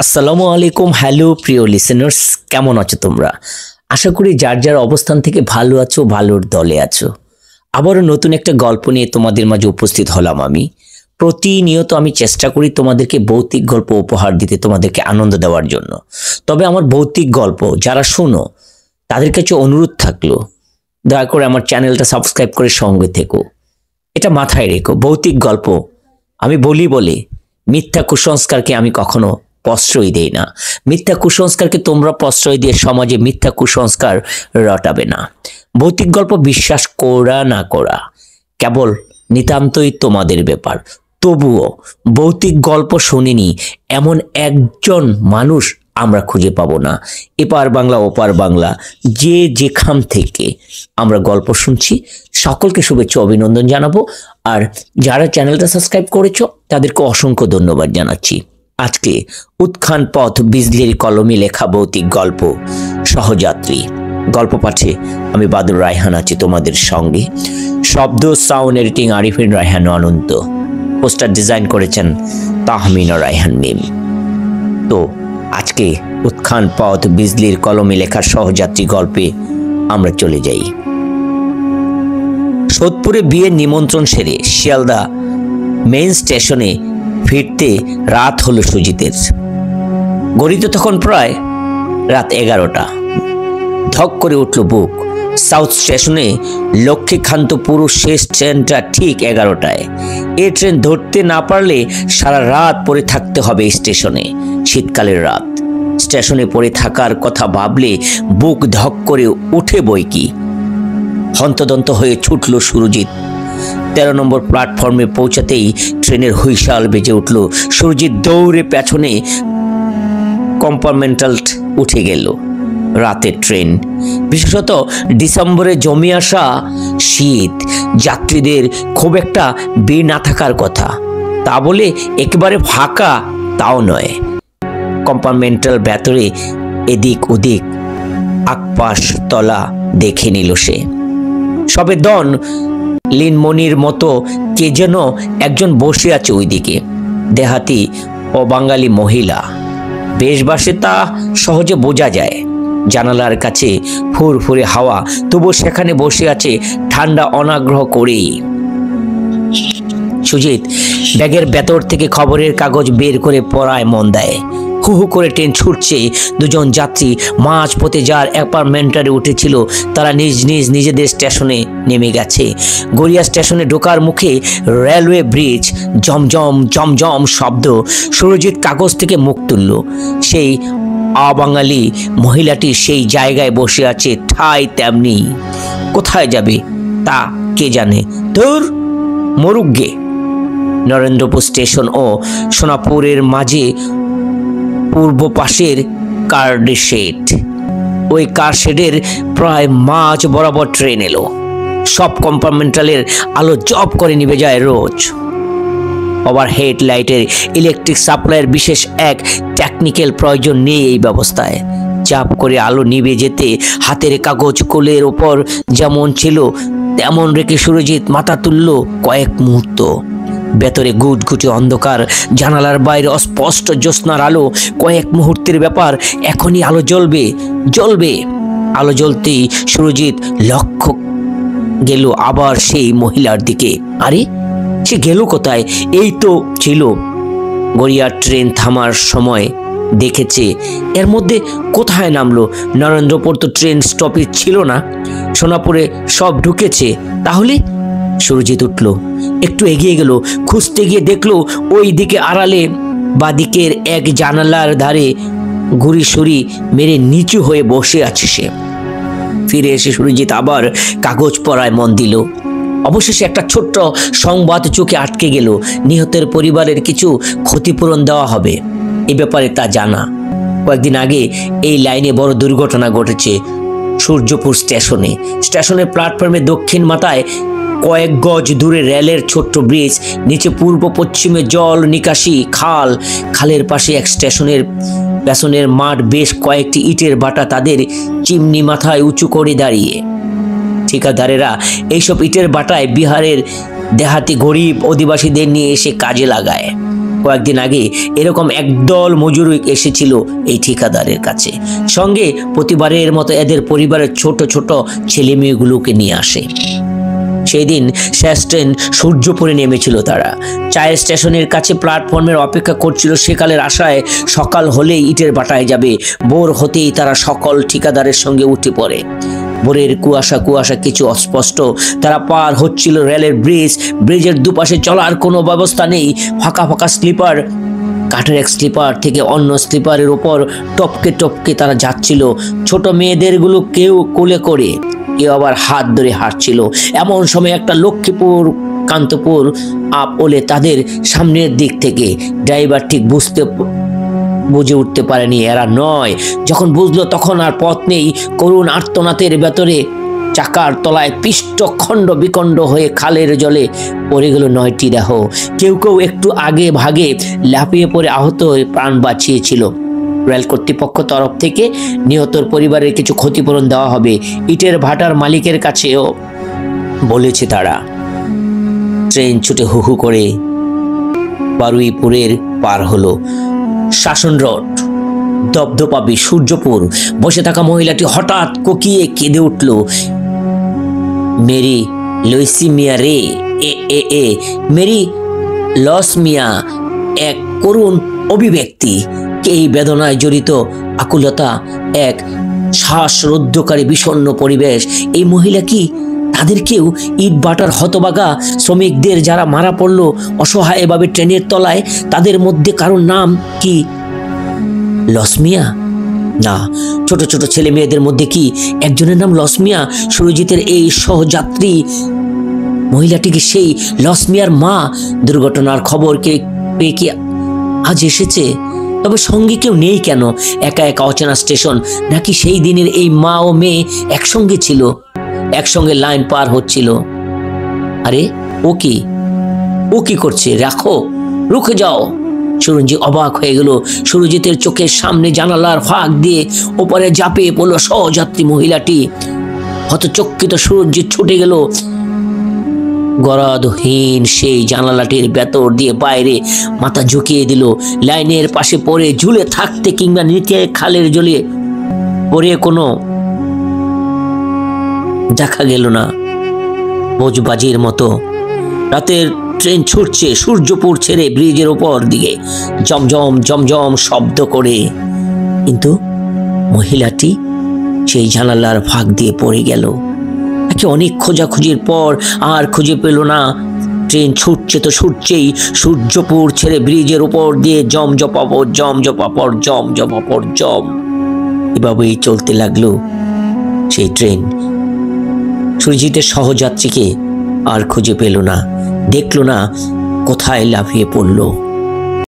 আসসালামু আলাইকুম। হ্যালো প্রিয় লিসেনার্স, কেমন আছো তোমরা? আশা করি যার যার অবস্থান থেকে ভালো আছো, ভালোর দলে আছো। আবারও নতুন একটা গল্প নিয়ে তোমাদের মাঝে উপস্থিত হলাম আমি। প্রতিনিয়ত আমি চেষ্টা করি তোমাদেরকে ভৌতিক গল্প উপহার দিতে, তোমাদেরকে আনন্দ দেওয়ার জন্য। তবে আমার ভৌতিক গল্প যারা শোনো তাদের কাছে অনুরোধ থাকলো, দয়া করে আমার চ্যানেলটা সাবস্ক্রাইব করে সঙ্গে থেকো। এটা মাথায় রেখো, ভৌতিক গল্প আমি বলি বলে মিথ্যা কুসংস্কারকে আমি কখনো প্রশ্রয় দেই না। মিথ্যা কুসংস্কারকে তোমরা প্রশ্রয় দিয়ে সমাজে মিথ্যা কুসংস্কার রটাবে না। ভৌতিক গল্প বিশ্বাস করা না করা কেবল নিতান্তই তোমাদের ব্যাপার। তবুও ভৌতিক গল্প শুনিনি এমন একজন মানুষ আমরা খুঁজে পাবো না। এপার বাংলা ওপার বাংলা যে যেখান থেকে আমরা গল্প শুনছি সকলকে শুভেচ্ছা অভিনন্দন জানাবো। আর যারা চ্যানেলটা সাবস্ক্রাইব করেছো তাদেরকে অসংখ্য ধন্যবাদ জানাচ্ছি। আজকে উৎখান পথ বিজলির কলমে লেখা ভৌতিক গল্প সহযাত্রী। গল্প পাঠে আমি বাদুর রায়হান আছি তোমাদের সঙ্গে। শব্দ সাউন্ড এডিটিং আরিফিন রায়হান অনন্ত। পোস্টার ডিজাইন করেছেন তাহমিনা রায়হান মিম। তো আজকে উৎখান পথ বিজলির কলমে লেখা সহযাত্রী গল্পে আমরা চলে যাই। সোদপুরে বিয়ের নিমন্ত্রণ সেরে শিয়ালদা মেইন স্টেশনে ফিরতে রাত হলো সুজিতের। ঘড়িতে তখন প্রায় রাত 11টা। ধক করে উঠল বুক। সাউথ স্টেশনে লক্ষ্মীকান্ত পুরো শেষ ট্রেনটা ঠিক 11টায়। এই ট্রেন ধরতে না পারলে সারা রাত পড়ে থাকতে হবে স্টেশনে। শীতকালের রাত, স্টেশনে পড়ে থাকার কথা ভাবলে বুক ধক করে উঠে বই কি। হন্তদন্ত হয়ে ছুটল সুরজিৎ। 13 নম্বর প্ল্যাটফর্মে পৌঁছাতেই ট্রেনের হুইসাল বেজে উঠল। সুরজিৎ দৌড়ে পেছনে কম্পার্টমেন্টাল উঠে গেল। রাতের ট্রেন, বিশেষত ডিসেম্বরে জমে আসা শীত, যাত্রীদের খুব একটা ভিড় না থাকার কথা, তা বলে একেবারে ফাঁকা তাও নয়। কম্পার্টমেন্টাল ভেতরে এদিক ওদিক আকপাশ তলা দেখে নিল সে। সবে দন লিনমনির মতো কে যেন একজন বসে আছে ওইদিকে। দেহাতি ও বাঙালি মহিলা, বেশবাসে তা সহজে বোঝা যায়। জানালার কাছে ফুরফুরে হাওয়া, তবু সেখানে বসে আছে ঠান্ডা অনাগ্রহ করেই। সুজিত ব্যাগের ভেতর থেকে খবরের কাগজ বের করে পড়ায় মন দেয়। হু হু করে ট্রেন ছুটছে। দুজন যাত্রী মাঝপথে যার অ্যাপার্টমেন্টারে উঠেছিল তারা নিজ নিজ নিজেদের স্টেশনে নেমে গেছে। গড়িয়া স্টেশনে ঢোকার মুখে রেলওয়ে ব্রিজ, জমজম জমজম শব্দ। সুরজিৎ কাগজ থেকে মুখ তুলল। সেই অবাঙালি মহিলাটি সেই জায়গায় বসে আছে, ঠাই তেমনি। কোথায় যাবে তা কে জানে, ধুর মরুগ্গে। নরেন্দ্রপুর স্টেশন ও সোনাপুরের মাঝে পূর্ব পাশের কারশেড। ওই কারশেডের প্রায় মাঝ বরাবর ট্রেন এলো। সব কম্পার্টমেন্টালের আলো জব করে নিভে যায় রোজ। ওভারহেড লাইটের ইলেকট্রিক সাপ্লাইয়ের বিশেষ এক টেকনিক্যাল প্রয়োজন নেই এই ব্যবস্থায়। চাপ করে আলো নিভে যেতে হাতের কাগজ কোলের ওপর যেমন ছিল তেমন রেখে সুরজিৎ মাথা তুলল কয়েক মুহূর্ত। ভেতরে গুটগুটে অন্ধকার, জানালার বাইরে অস্পষ্ট জ্যোৎস্নার আলো। কয়েক মুহূর্তের ব্যাপার, এখনই আলো জ্বলবে জ্বলবে। আলো জ্বলতেই সুরজিৎ লক্ষ্য গেল আবার সেই মহিলার দিকে। আরে সে গেল কোথায়? এই তো ছিল। গড়িয়ার ট্রেন থামার সময় দেখেছে। এর মধ্যে কোথায় নামলো? নরেন্দ্রপুর তো ট্রেন স্টপেজ ছিল না। সোনাপুরে সব ঢুকেছে। তাহলে সুরজিৎ উঠল, একটু এগিয়ে গেল। খুঁজতে গিয়ে দেখলো ওই দিকে আড়ালে বাদিকের এক জানালার ধারে ঘুরি সুরি মেরে নিচু হয়ে বসে আছে সে। ফিরে এসে সুরজিৎ আবার কাগজ পড়ায় মন দিল। অবশেষে একটা ছোট্ট সংবাদ চোখে আটকে গেল। নিহতের পরিবারের কিছু ক্ষতিপূরণ দেওয়া হবে, এ ব্যাপারে তা জানা। কয়েকদিন আগে এই লাইনে বড় দুর্ঘটনা ঘটেছে সূর্যপুর স্টেশনে। স্টেশনের প্ল্যাটফর্মে দক্ষিণ মাথায় কয়েক গজ দূরে রেলের ছোট্ট ব্রিজ, নিচে পূর্ব পশ্চিমে জল নিকাশি খাল। খালের পাশে এক স্টেশনের পেছনের মাঠ, বেশ কয়েকটি ইটের বাটা তাদের চিমনি মাথায় উঁচু করে দাঁড়িয়ে। ঠিকাদারেরা এইসব ইটের বাটায় বিহারের দেহাতি গরিব অধিবাসীদের নিয়ে এসে কাজে লাগায়। কয়েকদিন আগে এরকম একদল মজুর এসেছিল এই ঠিকাদারের কাছে। সঙ্গে প্রতিবারের মতো এদের পরিবারের ছোট ছোট ছেলে মেয়েগুলোকে নিয়ে আসে। সেই দিন শেষ ট্রেন সূর্যপুরে নেমেছিল। তারা চায়ের স্টেশনের কাছে প্ল্যাটফর্মের অপেক্ষা করছিল সেকালের আশায় সকাল হলেই ইটের ভাটায় যাবে। ভোর হতেই তারা সকল ঠিকাদারের সঙ্গে উঠে পড়ে। ভোরের কুয়াশা কিছু অস্পষ্ট। তারা পার হচ্ছিল রেলের ব্রিজের দুপাশে চলার কোনো ব্যবস্থা নেই। ফাঁকা স্লিপার, কাঠের এক স্লিপার থেকে অন্য স্লিপারের উপর টপকে টপকে তারা যাচ্ছিল। ছোট মেয়েদেরগুলো কেউ কোলে করে, কেউ আবার হাত ধরে হাঁটছিল। এমন সময় একটা লক্ষ্মীপুর কান্তপুর আপ ওলে তাদের সামনের দিক থেকে। ড্রাইভার ঠিক বুঝে উঠতে পারেনি এরা নয়। যখন বুঝলো তখন আর পথ নেই। করুণ আর্তনাদের ভেতরে চাকার তলায় পিষ্ট খণ্ড বিখণ্ড হয়ে খালের জলে পড়ে গেল 9টি দেহ। কেউ একটু আগে ভাগে লাফিয়ে পড়ে আহত হয়ে প্রাণ বাঁচিয়েছিল। রেল কর্তৃপক্ষ তরফ থেকে নিহতর পরিবারের কিছু ক্ষতিপূরণ দেওয়া হবে, ইটের ভাটার মালিকের কাছেও বলেছে তারা। ট্রেন ছুটে হু করে বারুইপুরের পার হলো। শাসন রোড, দপদপাবি সূর্যপুর। বসে থাকা মহিলাটি হঠাৎ কোকিয়ে কেঁদে উঠল। মেরি লুইসিমিয়া রে, এ মেরি লসমিয়া। এক করুণ অভিব্যক্তি, এই বেদনায় জড়িত আকুলতা, এক শ্বাসরুদ্ধকারী বিষণ্ণ পরিবেশ। এই মহিলা কি তাদেরকেও ইট ভাটার হতবাগা শ্রমিকদের যারা মারা পড়ল অসহায়ভাবে ট্রেনের তলায়, তাদের মধ্যে কারোর নাম কি লসমিয়া? না, ছোট ছোট ছেলে মেয়েদের মধ্যে কি একজনের নাম লসমিয়া? সুরজিতের এই সহযাত্রী মহিলাটি কি সেই লসমিয়ার মা? দুর্ঘটনার খবর পেয়ে কি আজ এসেছে? তবে সঙ্গে কেউ নেই কেন? একা অচেনা স্টেশন, নাকি সেই দিনের এই মা ও মেয়ে একসঙ্গে ছিল, একসঙ্গে লাইন পার হচ্ছিল? আরে ও কি করছে? রুখে যাও। সুরঞ্জিত অবাক হয়ে গেল। সুরজিতের চোখের সামনে জানালার ফাঁক দিয়ে ওপরে ঝাঁপিয়ে পড়ল সহযাত্রী মহিলাটি। হতচকিত সুরঞ্জিত ছুটে গেল গরাদহীন সেই জানালাটির ভেতর দিয়ে বাইরে মাথা ঝুঁকিয়ে দিল। লাইনের পাশে পড়ে ঝুলে থাকতে কিংবা নিচে খালের জলে পড়ে কোনো দেখা গেল না। বোঝবাজির মতো রাতের ট্রেন ছুটছে সূর্যপুর ছেড়ে ব্রিজের ওপর দিকে, জমজম শব্দ করে। কিন্তু মহিলাটি সেই জানালার ফাঁক দিয়ে পড়ে গেল। তাকে অনেক খোঁজাখুঁজির পর আর খুঁজে পেল না। ট্রেন ছুটছে তো ছুটছেই সূর্যপুর ছেড়ে ব্রিজের উপর দিয়ে জম এভাবেই চলতে লাগলো সেই ট্রেন। সুরজিতের সহযাত্রীকে আর খুঁজে পেল না, দেখল না কোথায় লাফিয়ে পড়ল।